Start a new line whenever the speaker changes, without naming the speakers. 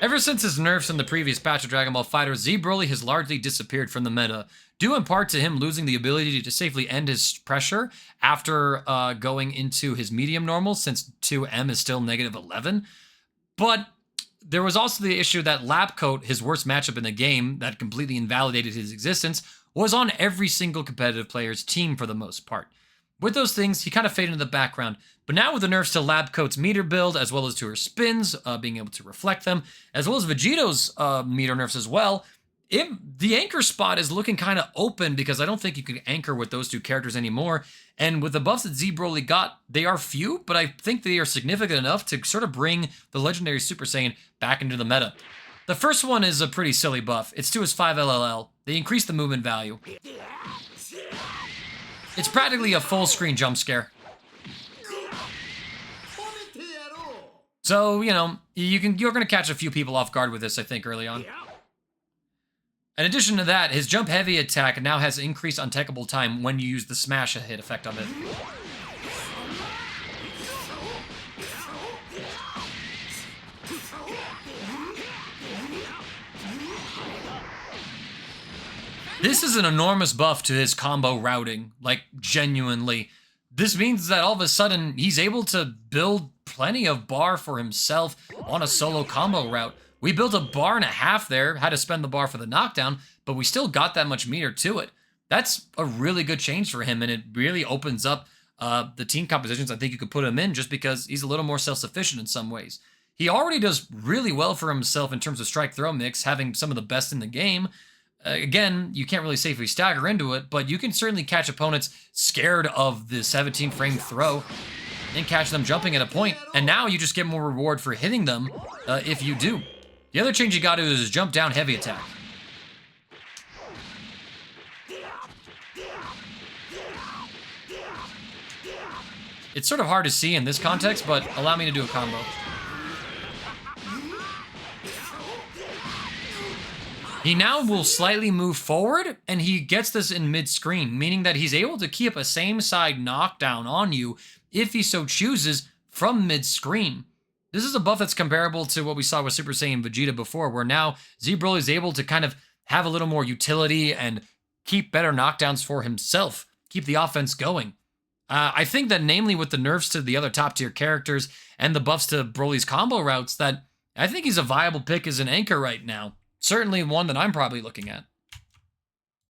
Ever since his nerfs in the previous patch of Dragon Ball FighterZ, Z Broly has largely disappeared from the meta, due in part to him losing the ability to safely end his pressure after going into his medium normal, since 2M is still -11. But there was also the issue that Lab Coat, his worst matchup in the game, that completely invalidated his existence, was on every single competitive player's team for the most part. With those things, he kind of faded into the background. But now with the nerfs to Lab Coat's meter build, as well as to her spins, being able to reflect them, as well as Vegito's meter nerfs as well, the anchor spot is looking kind of open, because I don't think you can anchor with those two characters anymore. And with the buffs that Z Broly got, they are few, but I think they are significant enough to sort of bring the legendary Super Saiyan back into the meta. The first one is a pretty silly buff. It's to his 5 LLL. They increase the movement value. It's practically a full screen jump scare. So, you know, you're going to catch a few people off guard with this, I think, early on. In addition to that, his jump heavy attack now has increased untechable time when you use the smash hit effect of it. This is an enormous buff to his combo routing, like genuinely. This means that all of a sudden he's able to build plenty of bar for himself on a solo combo route. We built a bar and a half there, had to spend the bar for the knockdown, but we still got that much meter to it. That's a really good change for him, and it really opens up the team compositions I think you could put him in, just because he's a little more self-sufficient in some ways. He already does really well for himself in terms of strike-throw mix, having some of the best in the game. Again, you can't really safely stagger into it, but you can certainly catch opponents scared of the 17-frame throw and catch them jumping at a point, and now you just get more reward for hitting them if you do. The other change you got to do is jump down heavy attack. It's sort of hard to see in this context, but allow me to do a combo. He now will slightly move forward, and he gets this in mid-screen, meaning that he's able to keep a same-side knockdown on you, if he so chooses, from mid-screen. This is a buff that's comparable to what we saw with Super Saiyan Vegeta before, where now Z Broly is able to kind of have a little more utility and keep better knockdowns for himself, keep the offense going. I think that namely with the nerfs to the other top-tier characters and the buffs to Broly's combo routes, that I think he's a viable pick as an anchor right now. Certainly one that I'm probably looking at.